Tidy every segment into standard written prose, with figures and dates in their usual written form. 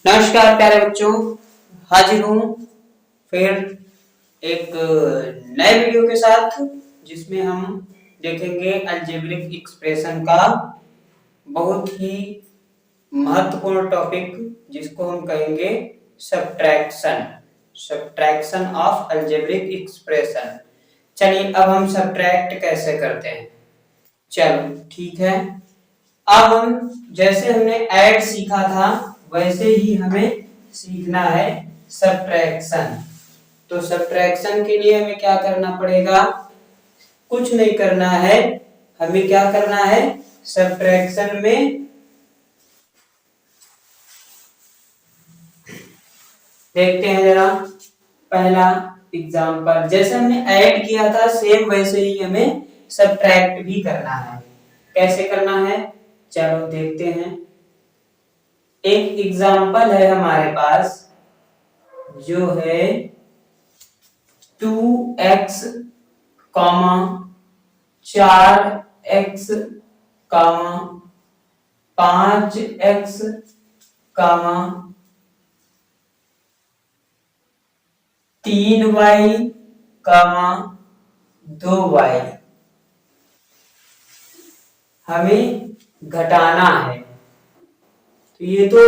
नमस्कार प्यारे बच्चों, हाजिर हूँ फिर एक नए वीडियो के साथ जिसमें हम देखेंगे अलजेब्रिक एक्सप्रेशन का बहुत ही महत्वपूर्ण टॉपिक जिसको हम कहेंगे subtraction. Subtraction of algebraic expression. चलिए अब हम सब्ट्रैक्ट कैसे करते हैं। चलो ठीक है, अब हम जैसे हमने ऐड सीखा था वैसे ही हमें सीखना है सब्ट्रैक्शन। तो सब्ट्रैक्शन के लिए हमें क्या करना पड़ेगा? कुछ नहीं करना है। हमें क्या करना है सब्ट्रैक्शन में? देखते हैं जरा पहला एग्जांपल। जैसे हमने ऐड किया था सेम वैसे ही हमें सब्ट्रैक्ट भी करना है। कैसे करना है चलो देखते हैं। एक एग्जांपल है हमारे पास जो है 2x, 4x, 5x, 3y, 2y हमें घटाना है। तो ये तो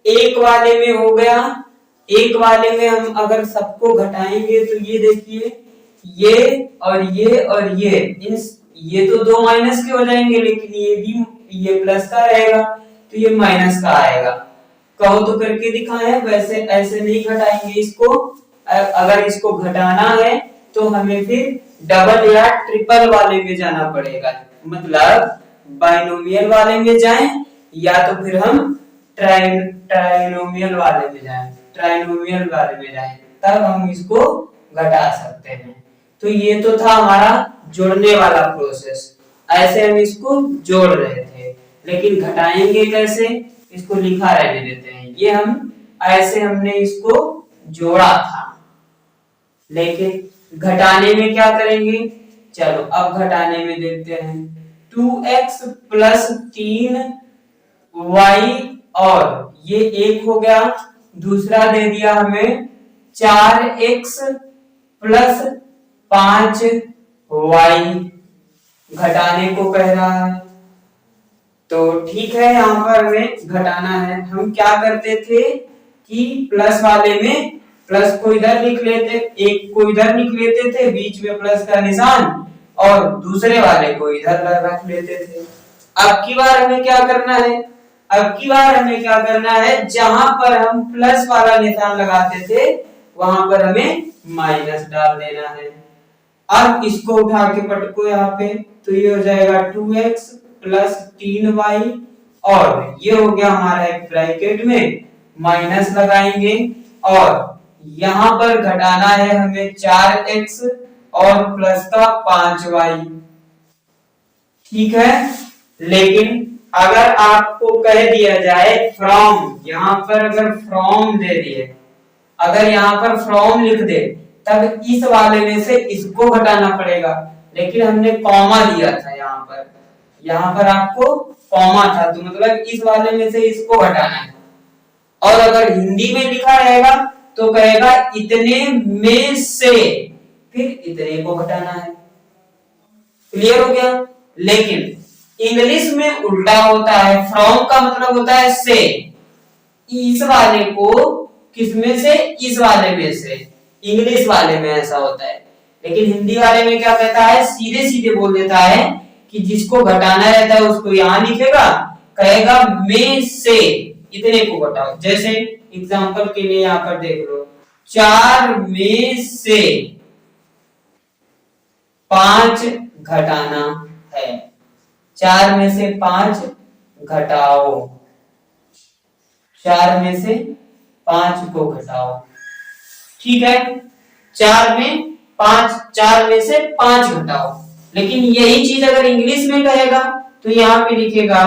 एक वाले में हो गया। एक वाले में हम अगर सबको घटाएंगे तो ये देखिए, ये और ये तो दो माइनस के हो जाएंगे, लेकिन ये भी ये प्लस का रहेगा तो ये माइनस का आएगा। कहो तो करके दिखाएं, वैसे ऐसे नहीं घटाएंगे इसको। अगर इसको घटाना है तो हमें फिर डबल या ट्रिपल वाले में जाना पड़ेगा। मतलब बाइनोमियल वाले में जाएं या तो फिर हम ट्राइनोमियल वाले में जाएं, तब हम इसको घटा सकते हैं। तो ये तो था हमारा जोड़ने वाला प्रोसेस। ऐसे हम इसको जोड़ रहे थे, लेकिन घटाएंगे कैसे इसको लिखा रहने देते हैं। ये हम ऐसे हमने इसको जोड़ा था, लेकिन घटाने में क्या करेंगे? चलो अब घटाने में देखते हैं। 2x प्लस 3y और ये एक हो गया। दूसरा दे दिया हमें 4x प्लस 5y, घटाने को कह रहा है। तो ठीक है, यहां पर हमें घटाना है। हम क्या करते थे कि प्लस वाले में प्लस को इधर लिख लेते, एक को इधर लिख लेते थे बीच में प्लस का निशान, और दूसरे वाले को इधर रख लेते थे। अब की बार हमें क्या करना है? जहां पर हम प्लस वाला निशान लगाते थे वहां पर हमें माइनस डाल देना है। अब इसको उठा के पटको यहाँ पे, तो ये हो जाएगा 2x प्लस 3y, और ये हो गया हमारा एक ब्रैकेट में माइनस लगाएंगे, और यहां पर घटाना है हमें 4x और प्लस का 5y। ठीक है, लेकिन अगर आपको कह दिया जाए फ्रॉम, यहां पर अगर फ्रॉम दे दिए, अगर यहां पर फ्रॉम लिख दे तब इस वाले में से इसको घटाना पड़ेगा, लेकिन हमने कॉमा दिया था यहां पर आपको कॉमा था, तो मतलब इस वाले में से इसको घटाना है। और अगर हिंदी में लिखा रहेगा तो कहेगा इतने में से, फिर इतने को घटाना है। क्लियर हो गया? लेकिन इंग्लिश में उल्टा होता है। फ्रॉम का मतलब होता है से, इस वाले को किसमें से? इस वाले में से। इंग्लिश वाले में ऐसा होता है, लेकिन हिंदी वाले में क्या कहता है? सीधे सीधे बोल देता है कि जिसको घटाना रहता है उसको यहां लिखेगा, कहेगा में से इतने को घटाओ। जैसे एग्जांपल के लिए यहां पर देख लो, 4 में से 5 घटाना है। 4 में से 5 घटाओ, 4 में से 5 को घटाओ। ठीक है, 4 में से 5 घटाओ। लेकिन यही चीज अगर इंग्लिश में कहेगा तो यहां पे लिखेगा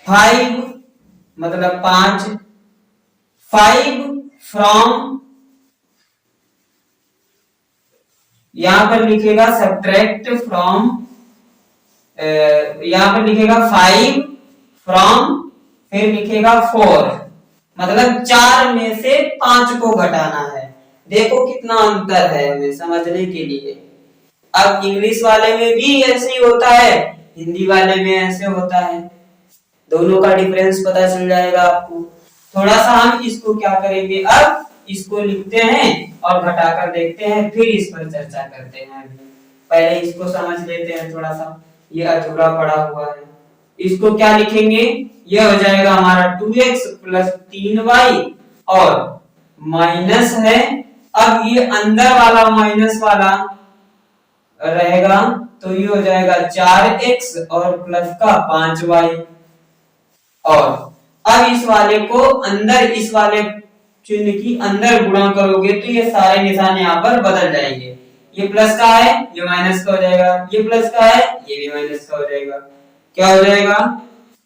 5, मतलब 5 फ्रॉम, यहां पर लिखेगा सब्ट्रैक्ट फ्रॉम यहाँ पे लिखेगा 5 फ्रॉम, फिर लिखेगा 4, मतलब 4 में से 5 को घटाना है। देखो कितना अंतर है हमें समझने के लिए। अब इंग्लिश वाले में भी ऐसे ही होता है, हिंदी वाले में ऐसे होता है, दोनों का डिफरेंस पता चल जाएगा आपको। थोड़ा सा हम इसको क्या करेंगे, अब इसको लिखते हैं और घटाकर देखते हैं, फिर इस पर चर्चा करते हैं। अभी पहले इसको समझ लेते हैं थोड़ा सा, ये अधूरा पड़ा हुआ है। इसको क्या लिखेंगे, ये हो जाएगा हमारा 2x प्लस 3y और माइनस है, अब ये अंदर वाला माइनस वाला रहेगा तो ये हो जाएगा 4x और प्लस का 5y। और अब इस वाले को अंदर, इस वाले चिन्ह की अंदर गुणा करोगे तो ये सारे निशान यहाँ पर बदल जाएंगे। ये प्लस का है, ये माइनस का हो जाएगा, ये प्लस का है, ये भी माइनस का हो जाएगा। क्या हो जाएगा,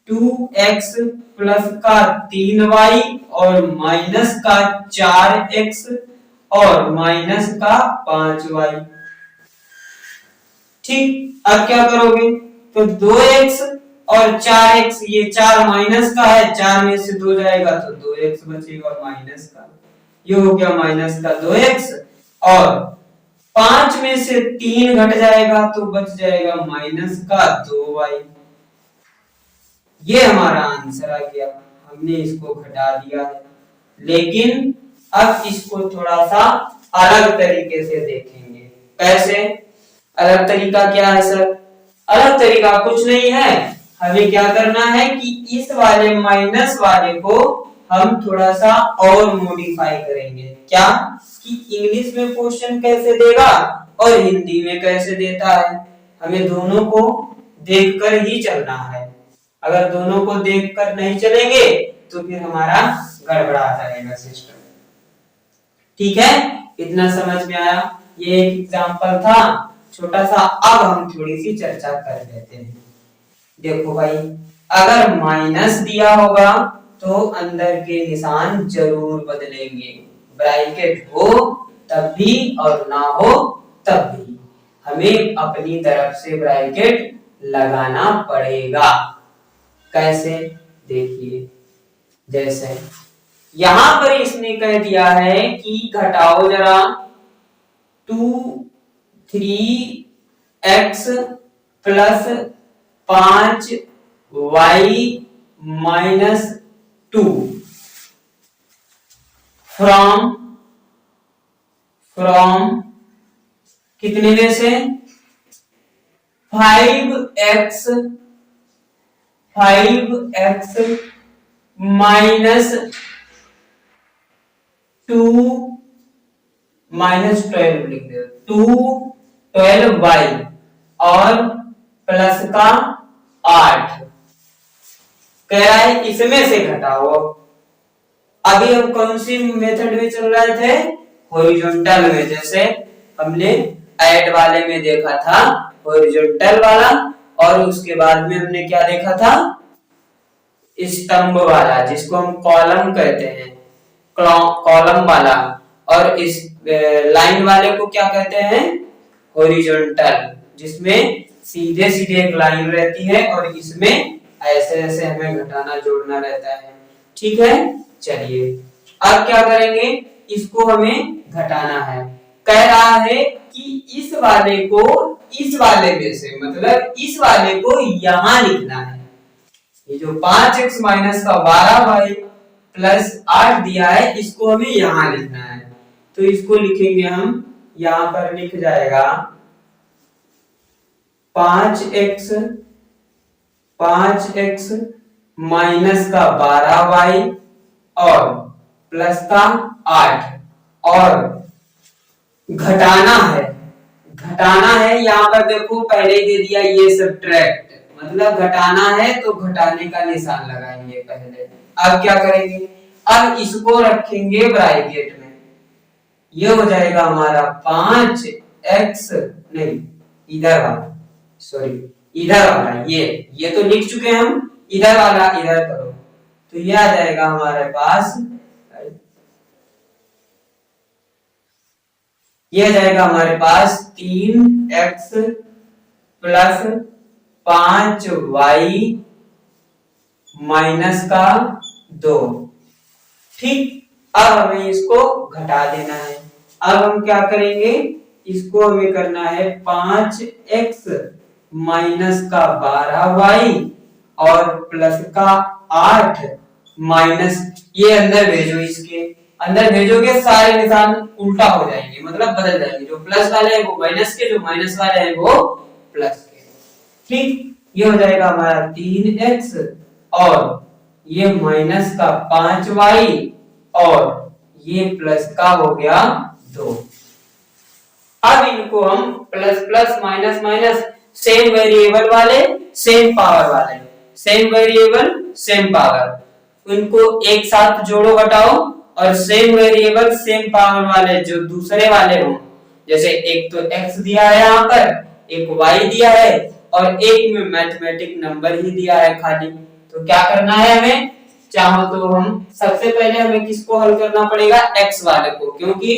2x प्लस का 3y और माइनस का 4x और माइनस का 5y। ठीक, अब क्या करोगे, तो 2x और 4x, ये 4 माइनस का है, 4 में से 2 जाएगा तो 2x बचेगा और माइनस का, ये हो गया माइनस का 2x, और 5 में से 3 घट जाएगा तो बच जाएगा माइनस का 2y। ये हमारा आंसर आ गया, हमने इसको घटा दिया है। लेकिन अब इसको थोड़ा सा अलग तरीके से देखेंगे। कैसे, अलग तरीका क्या है सर? अलग तरीका कुछ नहीं है, हमें क्या करना है कि इस वाले माइनस वाले को हम थोड़ा सा और मॉडिफाई करेंगे। क्या कि इंग्लिश में क्वेश्चन कैसे देगा और हिंदी में कैसे देता है, हमें दोनों को देखकर ही चलना है। अगर दोनों को देखकर नहीं चलेंगे तो फिर हमारा गड़बड़ा जाएगा सिस्टम। ठीक है, इतना समझ में आया? ये एक एग्जांपल था छोटा सा। अब हम थोड़ी सी चर्चा कर लेते हैं। देखो भाई, अगर माइनस दिया होगा तो अंदर के निशान जरूर बदलेंगे, ब्रैकेट हो तब भी और ना हो तब भी हमें अपनी तरफ से ब्रैकेट लगाना पड़ेगा। कैसे, देखिए, जैसे यहां पर इसने कह दिया है कि घटाओ जरा 3x plus 5y minus 2 from कितने में से 5x माइनस 2 माइनस 12 लिख दो, 12y और प्लस का 8 कह रहा है इसमें से घटाओ। अभी हम कौन सी मेथड में चल रहे थे, हॉरिजॉन्टल में। जैसे हमने ऐड वाले में देखा था हॉरिजॉन्टल वाला, और उसके बाद में हमने क्या देखा था, स्तंभ वाला, जिसको हम कॉलम कहते हैं, कॉलम वाला। और इस लाइन वाले को क्या कहते हैं, हॉरिजॉन्टल, जिसमें सीधे सीधे एक लाइन रहती है और इसमें ऐसे ऐसे हमें घटाना जोड़ना रहता है। ठीक है, चलिए अब क्या करेंगे, इसको हमें घटाना है। कह रहा है कि इस वाले को इस वाले में से, मतलब इस वाले को यहां लिखना है। ये जो 5x माइनस का 12y प्लस 8 दिया है, इसको हमें यहां लिखना है। तो इसको लिखेंगे हम, यहां पर लिख जाएगा 5x माइनस का 12y और प्लस का 8, और घटाना है यहाँ पर। देखो पहले दे दिया ये सब्ट्रैक्ट, मतलब घटाना है तो घटाने का निशान लगाएंगे पहले। अब क्या करेंगे, अब इसको रखेंगे ब्रैकेट में, ये हो जाएगा हमारा 5x, नहीं इधर वाला, सॉरी इधर वाला, ये तो लिख चुके हैं हम, इधर वाला इधर करो, तो ये आ जाएगा हमारे पास, ये जाएगा हमारे पास 3x प्लस 5y माइनस का 2। ठीक, अब हमें इसको घटा देना है। अब हम क्या करेंगे, इसको हमें करना है 5x माइनस का 12y और प्लस का 8 माइनस, ये अंदर भेजो, इसके अंदर भेजोगे सारे निशान उल्टा हो जाएंगे, मतलब बदल जाएंगे। जो प्लस वाले हैं वो माइनस के, जो माइनस वाले हैं वो प्लस के। ठीक, ये हो जाएगा हमारा 3x और ये माइनस का 5y और ये प्लस का हो गया 2। अब इनको हम plus plus minus minus, same variable वाले सेम पावर वाले, सेम वेरिएबल सेम पावर, उनको एक साथ जोड़ो घटाओ, और सेम वेरिएबल सेम पावर वाले जो दूसरे वाले हों, जैसे एक तो x दिया है यहाँ पर, एक y दिया है और एक में मैथमेटिक नंबर ही दिया है खाली। तो क्या करना है हमें, चाहो तो हम सबसे पहले हमें किसको हल करना पड़ेगा, x वाले को, क्योंकि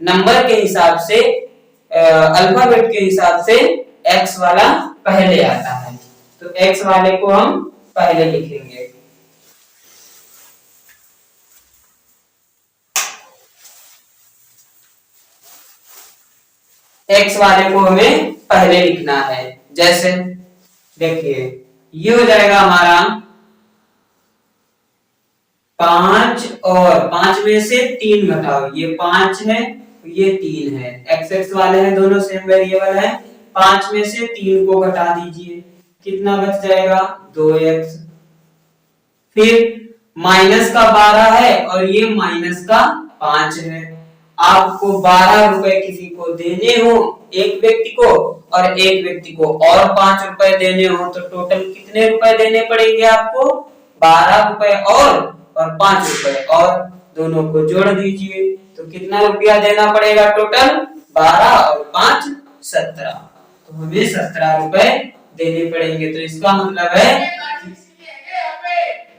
नंबर के हिसाब से अल्फाबेट के हिसाब से x वाला पहले आता है। तो x वाले को हम पहले लिखेंगे। x वाले को हमें पहले लिखना है। जैसे देखिए, ये हो जाएगा हमारा 5 और 5 में से 3 घटाओ, ये 5 है ये 3 है, x वाले हैं, दोनों सेम वेरिएबल है। 5 में से 3 को घटा दीजिए, कितना बच जाएगा, 2x। फिर माइनस का 12 है और ये माइनस का 5 है। आपको 12 रुपए किसी को देने हो, एक व्यक्ति को, और एक व्यक्ति को और 5 रुपए देने हो, तो टोटल कितने रुपए देने पड़ेंगे आपको, 12 रुपए और 5 रुपए, और दोनों को जोड़ दीजिए तो कितना रुपया देना पड़ेगा टोटल, 12 और 5 17। तो हमें 17 रुपए देने पड़ेंगे। तो इसका मतलब है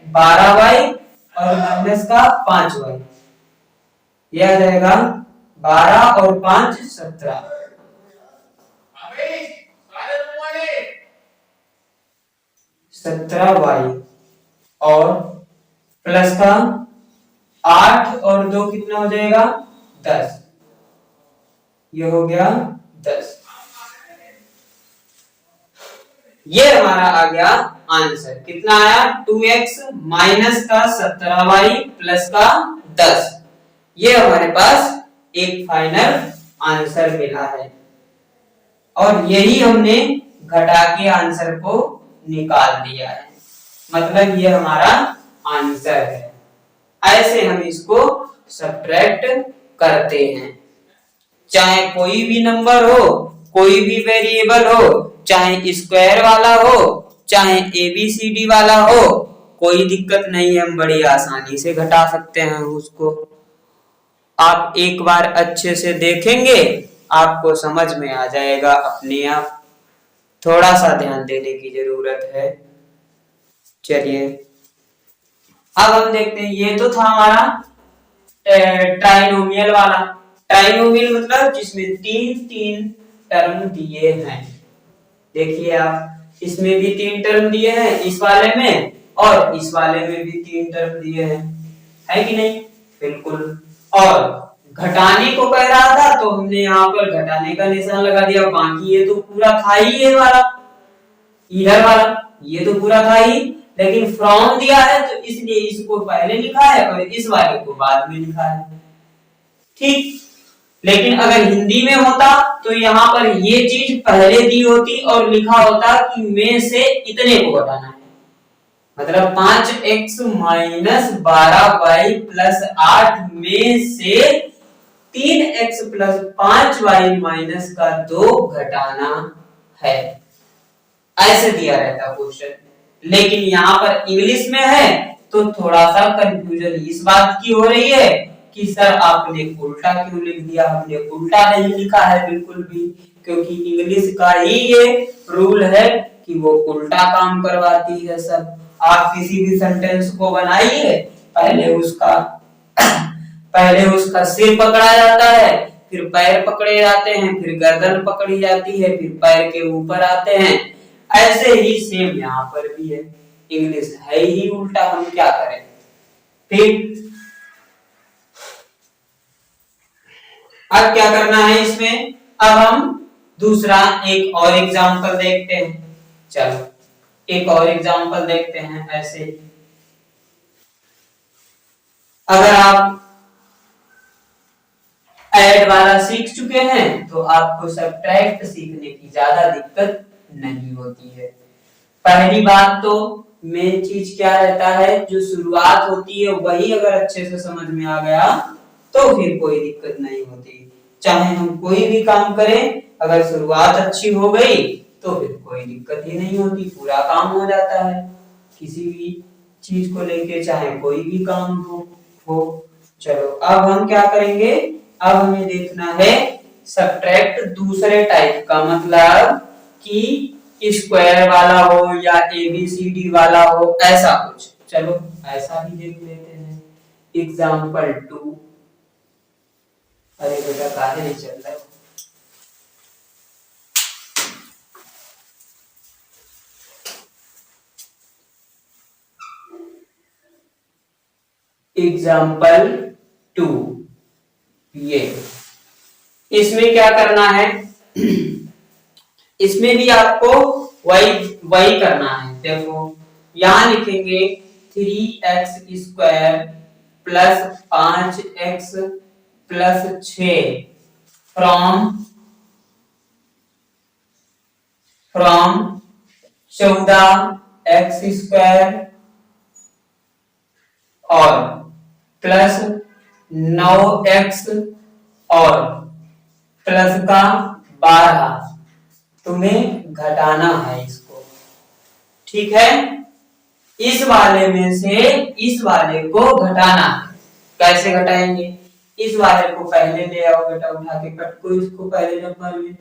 12y और माइनस का 5y, यह आ जाएगा 12 और 5 17। 17y और प्लस का 8 और 2 कितना हो जाएगा, 10। ये हो गया 10। ये हमारा आ गया आंसर। कितना आया, 2x माइनस का 17y प्लस का 10। ये हमारे पास एक फाइनल आंसर मिला है, और यही हमने घटा के आंसर को निकाल दिया है, मतलब ये हमारा आंसर है। ऐसे हम इसको सब्ट्रैक्ट करते हैं। चाहे कोई भी नंबर हो, कोई भी वेरिएबल हो, चाहे स्क्वायर वाला हो, चाहे ABCD वाला हो, कोई दिक्कत नहीं है, हम बड़ी आसानी से घटा सकते हैं उसको। आप एक बार अच्छे से देखेंगे, आपको समझ में आ जाएगा अपने आप। थोड़ा सा ध्यान देने की जरूरत है। चलिए अब हम देखते हैं, ये तो था हमारा ट्राइनोमियल वाला। ट्राइनोमियल मतलब जिसमें 3 टर्म दिए हैं। देखिए आप, इसमें भी 3 टर्म दिए हैं, इस वाले में, और इस वाले में भी 3 टर्म दिए हैं, है कि नहीं, बिल्कुल। और घटाने को कह रहा था तो हमने यहाँ पर घटाने का निशान लगा दिया। बाकी ये तो पूरा था ही, ये वाला इधर वाला ये तो पूरा था ही, लेकिन फ्रॉम दिया है तो इसलिए इसको पहले लिखा है और इस वाले को बाद में लिखा है। ठीक, लेकिन अगर हिंदी में होता तो यहाँ पर ये चीज पहले दी होती और लिखा होता कि में से इतने को घटाना है, मतलब 5x माइनस 12y प्लस 8 में से 3x प्लस 5y माइनस का 2 घटाना है, ऐसे दिया रहता क्वेश्चन। लेकिन यहाँ पर इंग्लिश में है तो थोड़ा सा कंफ्यूजन इस बात की हो रही है कि सर आपने उल्टा क्यों लिख दिया। हमने उल्टा नहीं लिखा है बिल्कुल भी, क्योंकि इंग्लिश का ही ये रूल है कि वो उल्टा काम करवाती है सब। आप किसी भी सेंटेंस को बनाइए, पहले उसका सिर पकड़ा जाता है, फिर पैर पकड़े जाते हैं, फिर गर्दन पकड़ी जाती है, फिर पैर के ऊपर आते हैं, ऐसे ही सेम यहाँ पर भी है, इंग्लिश है ही उल्टा, हम क्या करें। ठीक, अब क्या करना है इसमें, अब हम दूसरा एक और एग्जांपल देखते हैं। चलो एक और एग्जांपल देखते हैं। ऐसे अगर आप ऐड वाला सीख चुके हैं तो आपको सब्ट्रैक्ट सीखने की ज्यादा दिक्कत नहीं होती है। पहली बात तो मेन चीज क्या रहता है, जो शुरुआत होती है वही अगर अच्छे से समझ में आ गया तो फिर कोई दिक्कत नहीं होती। चाहे हम कोई भी काम करें, अगर शुरुआत अच्छी हो गई तो फिर कोई दिक्कत ही नहीं होती, पूरा काम हो जाता है। किसी भी चीज को लेके चाहे कोई भी काम हो। चलो अब हम क्या करेंगे, अब हमें देखना है सब्ट्रैक्ट दूसरे टाइप का, मतलब कि स्क्वायर वाला हो या एबीसीडी वाला हो, ऐसा कुछ। चलो ऐसा ही देख लेते हैं। एग्जाम्पल 2। अरे बेटा काहे नहीं चल रहा है। एग्जाम्पल 2, ये इसमें क्या करना है, इसमें भी आपको वही करना है। देखो यहां लिखेंगे 3x² plus 5x plus 6 from 14x² और प्लस 9x और प्लस का 12, तुम्हें घटाना है इसको। ठीक है, इस वाले में से इस वाले को घटाना है। कैसे घटाएंगे, इस वाले को पहले ले आओ बेटा, उठा के कट को, इसको पहले नंबर में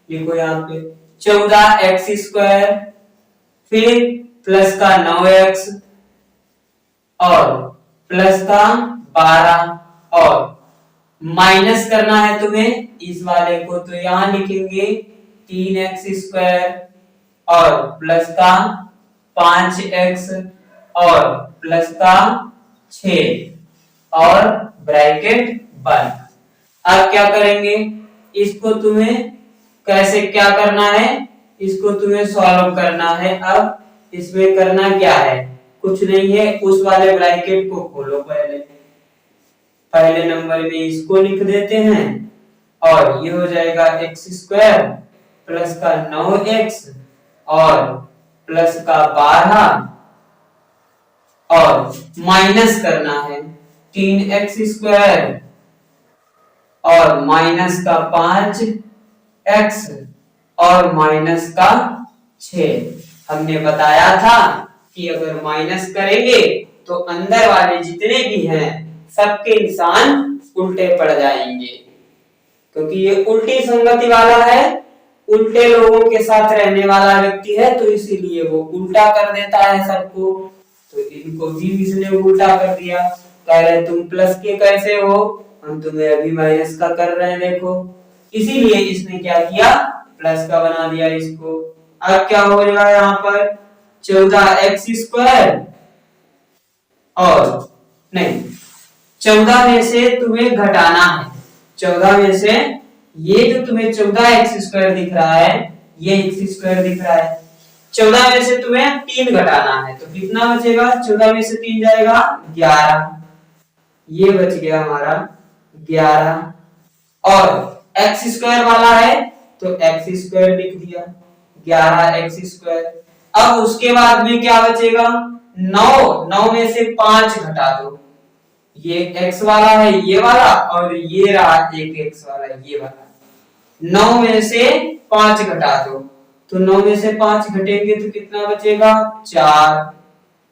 लिखो। यहाँ पे 14x², फिर प्लस का 9x और प्लस का 12 और माइनस करना है तुम्हें इस वाले को, तो यहां लिखेंगे 3x² और प्लस का 5x और प्लस का 6 और ब्रैकेट बंद। अब क्या करेंगे, इसको तुम्हें कैसे क्या करना है, इसको तुम्हें सॉल्व करना है। अब इसमें करना क्या है, कुछ नहीं है, उस वाले ब्रैकेट को खोलो। पहले नंबर में इसको लिख देते हैं और ये हो जाएगा x² प्लस का 9x और प्लस का 12 और माइनस करना है 3x² और माइनस का 5x और माइनस का 6। हमने बताया था कि अगर माइनस करेंगे तो अंदर वाले जितने भी हैं सबके निशान उल्टे पड़ जाएंगे, क्योंकि ये उल्टी संगति वाला है, उल्टे लोगों के साथ रहने वाला व्यक्ति है, तो इसीलिए वो उल्टा कर देता है सबको। तो इनको भी इसने उल्टा कर दिया। कह रहे तुम प्लस के कैसे हो, हम तुम्हें अभी माइनस का कर रहे हैं, देखो। इसीलिए इसने क्या किया, प्लस का बना दिया इसको। अब क्या हो रहा है यहाँ पर, 14x² और नहीं, 14 में से तुम्हें घटाना है। 14 में से ये जो तुम्हें 14x² दिख रहा है, ये x² दिख रहा है, 14 में से तुम्हें 3 घटाना है, तो कितना बचेगा, 14 में से 3 जाएगा 11, ये बच गया हमारा 11। और x² वाला है तो x² लिख दिया, 11x²। अब उसके बाद में क्या बचेगा, 9 में से 5 घटा दो, ये x वाला है ये वाला, और ये रहा एक x वाला ये वाला। 9 में से 5 घटा दो, तो 9 में से 5 घटेंगे तो कितना बचेगा, 4,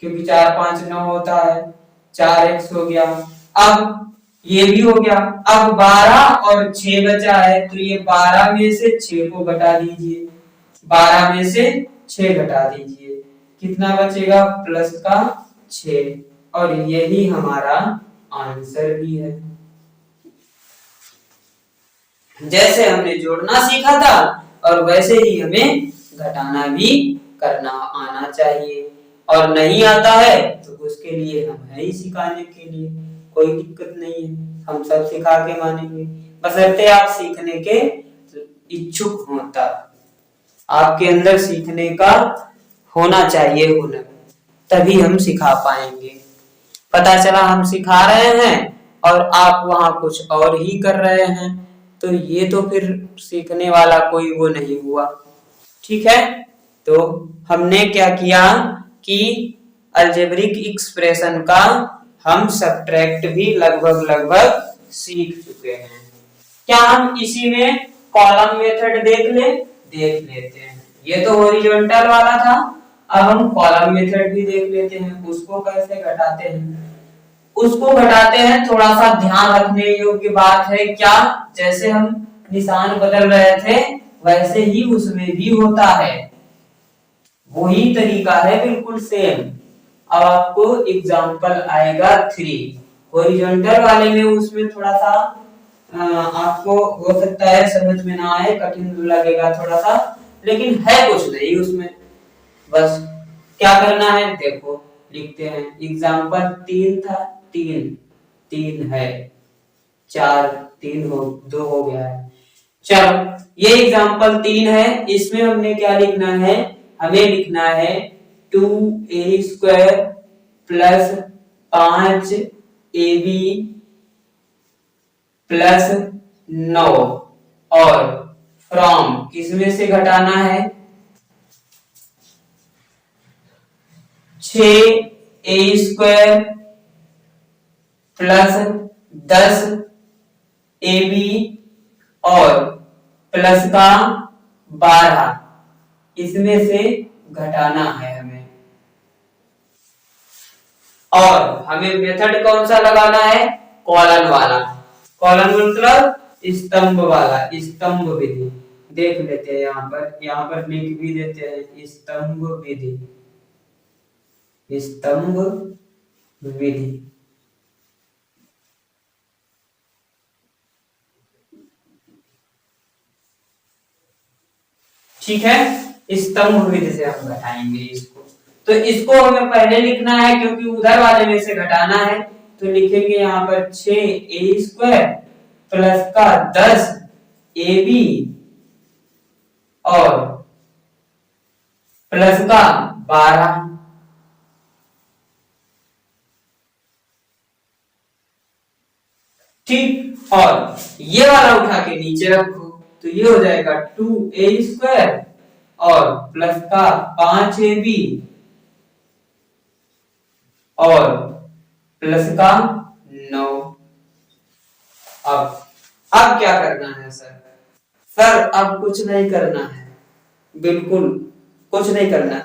क्योंकि 4 5 9 होता है, 4x हो गया। अब ये भी हो गया। अब 12 और 6 बचा है, तो ये 12 में से 6 को घटा दीजिए, 12 में से 6 घटा दीजिए, कितना बचेगा, प्लस का 6, और यही हमारा आंसर भी है। जैसे हमने जोड़ना सीखा था और वैसे ही हमें घटाना भी करना आना चाहिए, और नहीं आता है तो उसके लिए हम है ही सिखाने के लिए, कोई दिक्कत नहीं है, हम सब सिखा के मानेंगे, बशर्ते आप सीखने के इच्छुक हो, तब आपके अंदर सीखने का होना चाहिए हुनर, तभी हम सिखा पाएंगे। पता चला हम सिखा रहे हैं और आप वहां कुछ और ही कर रहे हैं, तो ये तो फिर सीखने वाला कोई वो नहीं हुआ। ठीक है, तो हमने क्या किया कि अलजेब्रिक एक्सप्रेशन का हम सब्ट्रैक्ट भी लगभग सीख चुके हैं। क्या हम इसी में कॉलम मेथड देख लेते हैं। ये तो हॉरिजॉन्टल वाला था, अब हम कॉलम मेथड भी देख लेते हैं। उसको कैसे घटाते हैं, थोड़ा सा ध्यान रखने योग्य बात है। क्या, जैसे हम निशान बदल रहे थे वैसे ही उसमें भी होता है, वही तरीका है बिल्कुल सेम। अब आपको एग्जांपल आएगा 3 हॉरिजॉन्टल वाले में, उसमें थोड़ा सा आपको हो सकता है समझ में ना आए, कठिन लगेगा थोड़ा सा, लेकिन है कुछ नहीं उसमें। बस क्या करना है, देखो लिखते हैं। एग्जांपल 3 था, 3 है, 4 3 हो 2 हो गया है। चलो, ये एग्जांपल 3 है, इसमें हमने क्या लिखना है, हमें लिखना है 2a² प्लस 5ab प्लस 9, और फ्रॉम किसमें से घटाना है, 6a² प्लस 10ab और प्लस का 12, इसमें से घटाना है हमें। और हमें मेथड कौन सा लगाना है, कॉलन वाला। कॉलन मतलब स्तंभ वाला, स्तंभ विधि। देख लेते हैं यहाँ पर लिख भी देते हैं, स्तंभ विधि, स्तंभ विधि। ठीक है, स्तंभ विधि से हम घटाएंगे इसको। तो इसको हमें पहले लिखना है क्योंकि उधर वाले में से घटाना है, तो लिखेंगे यहाँ पर 6a² प्लस का 10ab और प्लस का 12। ठीक, और ये वाला उठा के नीचे रखो, तो ये हो जाएगा 2a² और प्लस का 5ab और प्लस का 9। अब क्या करना है सर, अब कुछ नहीं करना है, बिल्कुल कुछ नहीं करना।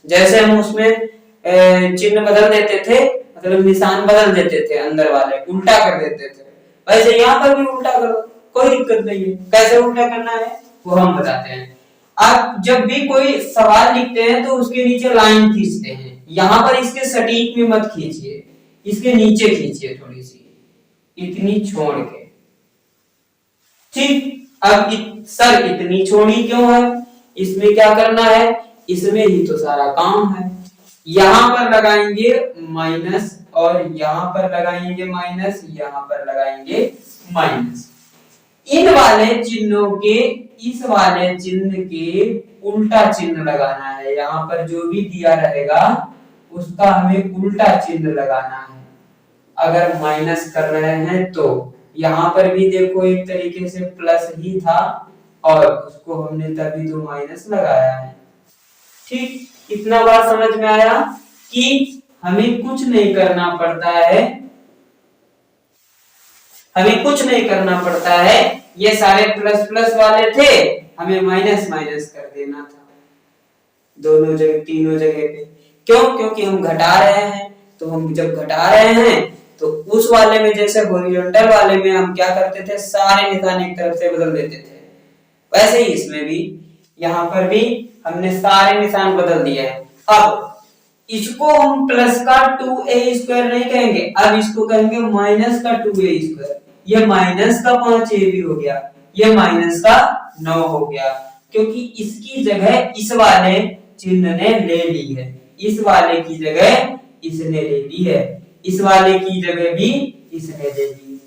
जैसे हम उसमें चिन्ह बदल देते थे, मतलब निशान बदल देते थे, अंदर वाले उल्टा कर देते थे, वैसे यहाँ पर भी उल्टा करो, कोई दिक्कत नहीं है। कैसे उल्टा करना है वो हम बताते हैं। आप जब भी कोई सवाल लिखते हैं तो उसके नीचे लाइन खींचते हैं, यहाँ पर इसके सटीक में मत खींचिए, इसके नीचे खींचिए थोड़ी सी, इतनी छोड़ के। ठीक, अब सर इतनी छोड़ी क्यों है, इसमें क्या करना है, इसमें ही तो सारा काम है। यहाँ पर लगाएंगे माइनस और यहाँ पर लगाएंगे माइनस, यहाँ पर लगाएंगे माइनस। इन वाले चिन्हों के इस वाले चिन्ह के उल्टा चिन्ह लगाना है। यहाँ पर जो भी दिया रहेगा उसका हमें उल्टा चिन्ह लगाना है। अगर माइनस कर रहे हैं तो यहाँ पर भी देखो एक तरीके से प्लस ही था और उसको हमने तभी तो माइनस लगाया है। ठीक, इतना बात समझ में आया कि हमें कुछ नहीं करना पड़ता है, हमें कुछ नहीं करना पड़ता है। ये सारे प्लस प्लस वाले थे, हमें माइनस माइनस कर देना था दोनों जगह, तीनों जगह पे। क्यों, क्योंकि हम घटा रहे हैं, तो हम जब घटा रहे हैं तो उस वाले में जैसे हॉरिजॉन्टल वाले में हम क्या करते थे, सारे निशान एक तरफ से बदल देते थे, वैसे ही इसमें भी, यहाँ पर भी हमने सारे निशान बदल दिए हैं। अब इसको हम प्लस का 2a² नहीं कहेंगे, अब इसको कहेंगे माइनस का 2a²। ये माइनस का 5ab हो गया, ये माइनस का 9 हो गया, क्योंकि इसकी जगह इस वाले चिन्ह ने ले ली है, इस वाले की जगह इसने ले ली है, इस वाले की जगह भी इसने ले ली।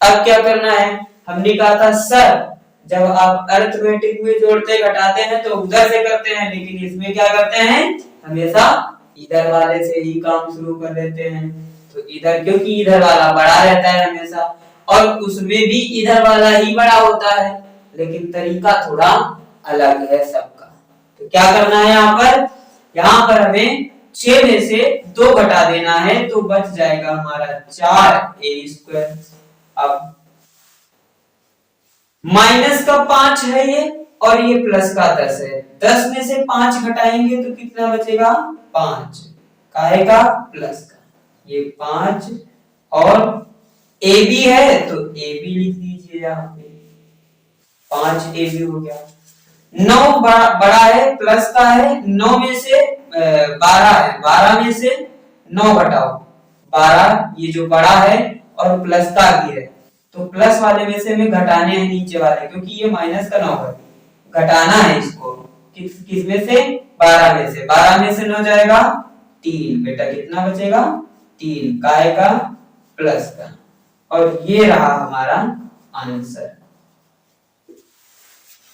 अब क्या करना है, हमने कहा था सर जब आप अरिथमेटिक में जोड़ते घटाते हैं तो उधर से करते हैं, लेकिन इसमें क्या करते हैं हमेशा इधर वाले से ही काम शुरू कर देते हैं। तो इधर, क्योंकि इधर वाला बड़ा रहता है हमेशा, और उसमें भी इधर वाला ही बड़ा होता है, लेकिन तरीका थोड़ा अलग है सबका। तो क्या करना है यहाँ पर हमें 6 में से 2 घटा देना है, तो बच जाएगा हमारा 4a²। अब माइनस का 5 है ये, और ये प्लस का 10 है, 10 में से 5 घटाएंगे तो कितना बचेगा 5, काहे का प्लस का, ये 5, और ए बी है तो ए बी लिख दीजिए यहाँ पे, 5 ए बी हो गया। 9 बड़ा है, प्लस का है, 9 में से 12 है, 12 में से 9 घटाओ, 12 ये जो बड़ा है और प्लस का भी है, तो प्लस वाले में से हमें घटाने हैं नीचे वाले, क्योंकि ये माइनस का 9 है, घटाना है इसको, किस में से 12 में से, 12 में से 9 जाएगा 3, बेटा कितना बचेगा 3, काहे का प्लस का, और ये रहा हमारा आंसर,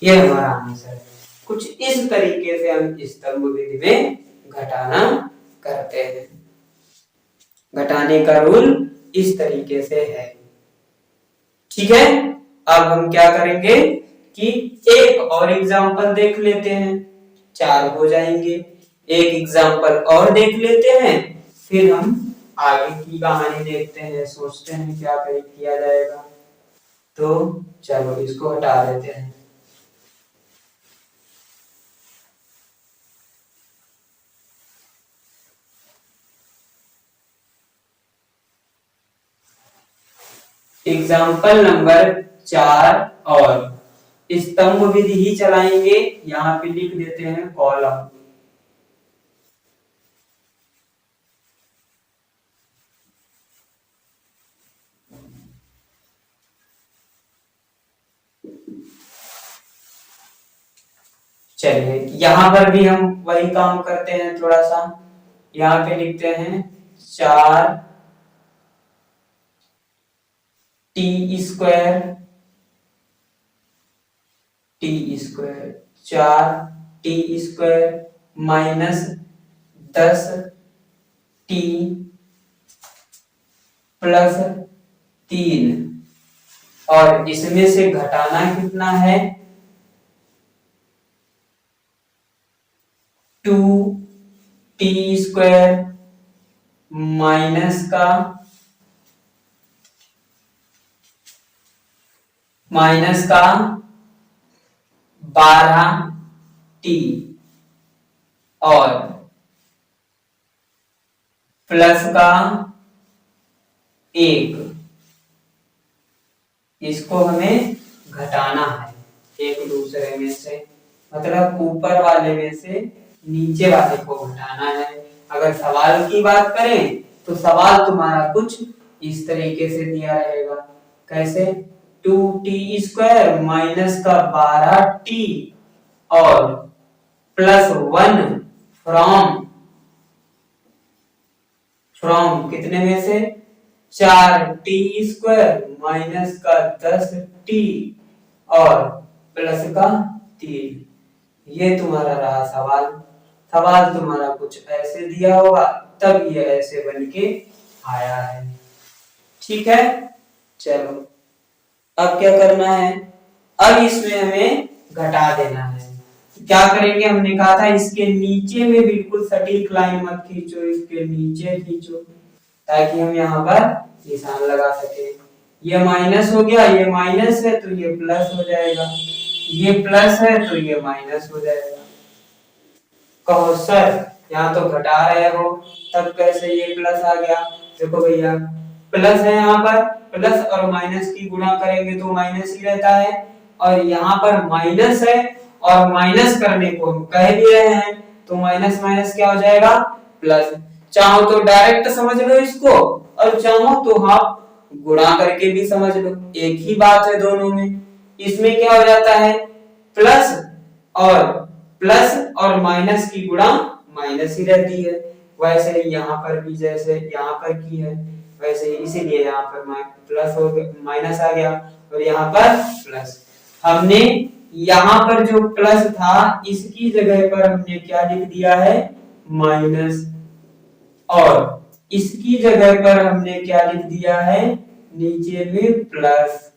ये हमारा आंसर है। कुछ इस तरीके से हम स्तंभ विधि में घटाना करते हैं, घटाने का रूल इस तरीके से है, ठीक है। अब हम क्या करेंगे कि एक और एग्जांपल देख लेते हैं, 4 हो जाएंगे, एक एग्जांपल और देख लेते हैं, फिर हम आगे की कहानी देखते हैं, सोचते हैं क्या किया जाएगा। तो चलो इसको हटा देते हैं। एग्जाम्पल नंबर 4 और स्तंभ विधि ही चलाएंगे, यहाँ पे लिख देते हैं कॉलम। चलिए यहाँ पर भी हम वही काम करते हैं, थोड़ा सा यहाँ पे लिखते हैं 4 t², 4 t² minus 10 t plus 3, और इसमें से घटाना कितना है 2t² माइनस का 12t और प्लस का 1, इसको हमें घटाना है एक दूसरे में से, मतलब ऊपर वाले में से नीचे वाले को घटाना है। अगर सवाल की बात करें तो सवाल तुम्हारा कुछ इस तरीके से दिया रहेगा, कैसे 2t² माइनस का 12t और प्लस 1 फ्रॉम कितने में से 4t² माइनस का 10t और प्लस का 3। ये तुम्हारा रहा सवाल। सवाल तुम्हारा कुछ ऐसे दिया होगा, तब ये ऐसे बन के आया है, ठीक है। चलो अब क्या करना है, अब इसमें हमें घटा देना है। क्या करेंगे, हमने कहा था इसके नीचे में बिल्कुल सटीक लाइन मत खींचो, इसके नीचे खींचो ताकि हम यहाँ पर निशान लगा सके। ये माइनस हो गया, ये माइनस है तो ये प्लस हो जाएगा, ये प्लस है तो ये माइनस हो जाएगा। कहो सर यहाँ तो घटा रहे हो, तब कैसे ये प्लस आ गया? देखो भैया प्लस है, यहाँ पर प्लस और माइनस की गुणा करेंगे तो माइनस ही रहता है, और यहाँ पर माइनस है और माइनस करने को हम कह भी रहे हैं तो माइनस माइनस क्या हो जाएगा प्लस। चाहो तो डायरेक्ट समझ लो इसको, और चाहो तो आप गुणा करके भी समझ लो, एक ही बात है दोनों में। इसमें क्या हो जाता है प्लस और प्लस और माइनस की गुणा माइनस ही रहती है। वैसे ही यहाँ पर भी जैसे यहाँ पर की है वैसे ही, इसीलिए यहाँ पर प्लस हो गया, माइनस आ गया और यहाँ पर प्लस। हमने यहाँ पर जो प्लस था इसकी जगह पर हमने क्या लिख दिया है, माइनस, और इसकी जगह पर हमने क्या लिख दिया है, नीचे में प्लस।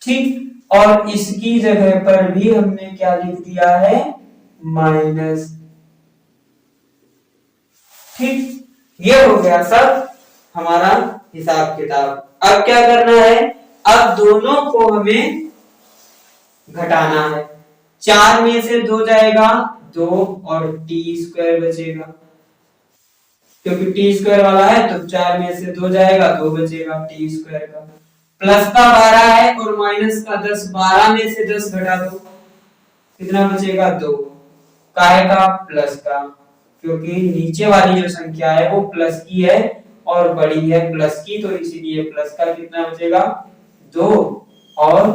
ठीक, और इसकी जगह पर भी हमने क्या लिख दिया है, माइनस। ठीक, ये हो गया सब हमारा हिसाब किताब। अब क्या करना है, अब दोनों को हमें घटाना है। 4 में से 2 जाएगा 2 और टी स्क्वायर बचेगा, क्योंकि टी स्क्वायर वाला है तो 4 में से 2 जाएगा 2 बचेगा टी स्क्वायर का। प्लस का 12 है और माइनस का 10, 12 में से 10 घटा दो, कितना बचेगा 2। काहे का, प्लस का, क्योंकि नीचे वाली जो संख्या है वो प्लस की है और बड़ी है प्लस की, तो इसीलिए प्लस का कितना बचेगा 2 और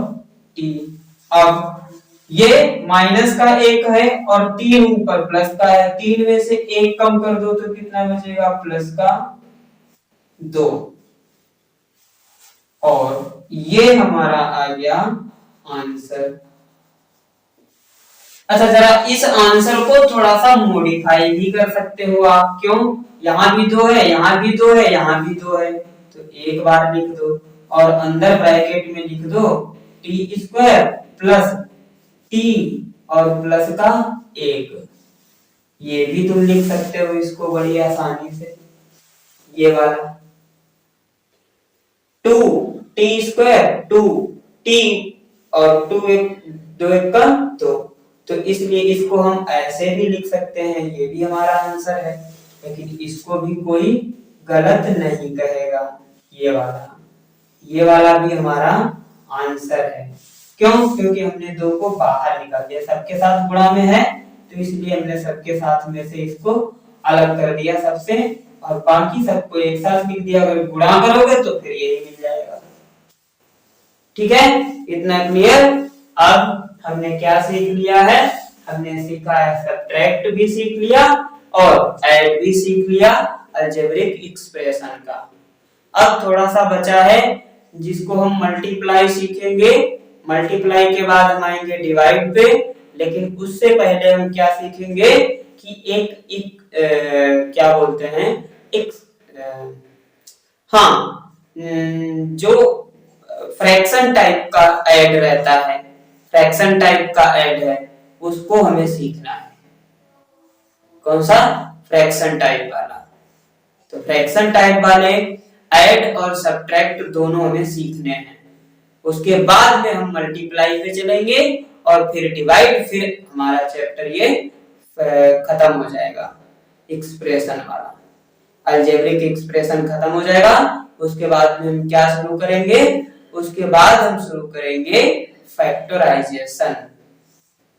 टी। अब ये माइनस का 1 है और 3 ऊपर प्लस का है, 3 में से 1 कम कर दो तो कितना बचेगा, प्लस का 2। और ये हमारा आ गया आंसर। अच्छा, जरा इस आंसर को थोड़ा सा मॉडिफाई भी कर सकते हो आप। क्यों, यहाँ भी 2 है, यहाँ भी 2 है, यहाँ भी 2 है, तो एक बार लिख दो और अंदर ब्रैकेट में लिख दो टी स्क्वायर प्लस टी और प्लस का 1। ये भी तुम लिख सकते हो इसको बड़ी आसानी से। ये वाला 2 टी स्क्वायर 2 टी और 2 1 का 2, तो इसलिए इसको हम ऐसे भी लिख सकते हैं, ये भी हमारा आंसर है। लेकिन इसको भी कोई गलत नहीं कहेगा। ये वाला भी हमारा आंसर है। क्यों, क्योंकि हमने 2 को बाहर निकाल दिया, सबके साथ गुणा में है तो इसलिए हमने सबके साथ में से इसको अलग कर दिया सबसे, और बाकी सबको एक साथ लिख दिया। अगर गुणा करोगे तो फिर यही मिल जाएगा। ठीक है, इतना क्लियर। अब हमने क्या सीख लिया है, हमने सीखा है सब्ट्रैक्ट भी सीख लिया और ऐड भी सीख लिया अलजेब्रिक एक्सप्रेशन का। अब थोड़ा सा बचा है जिसको हम मल्टीप्लाई सीखेंगे। मल्टीप्लाई के बाद हम आएंगे डिवाइड पे, लेकिन उससे पहले हम क्या सीखेंगे कि एक क्या बोलते हैं, एक जो फ्रैक्शन टाइप का ऐड रहता है, फ्रैक्शन टाइप का ऐड है, उसको हमें सीखना है। कौन सा, फ्रैक्शन टाइप वाला। तो फ्रैक्शन टाइप वाले ऐड और सब्ट्रैक्ट दोनों हमें सीखने हैं। उसके बाद में हम मल्टीप्लाई पे चलेंगे और फिर डिवाइड, फिर हमारा चैप्टर ये खत्म हो जाएगा। एक्सप्रेशन वाला अलजेब्रिक एक्सप्रेशन खत्म हो जाएगा। उसके बाद में हम क्या शुरू करेंगे, उसके बाद हम शुरू करेंगे फैक्टराइजेशन,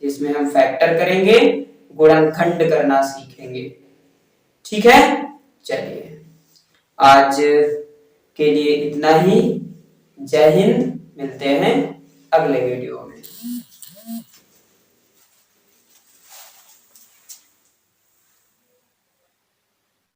जिसमें हम फैक्टर करेंगे, गुणनखंड करना सीखेंगे। ठीक है, चलिए आज के लिए इतना ही। जय हिंद, मिलते हैं अगले वीडियो।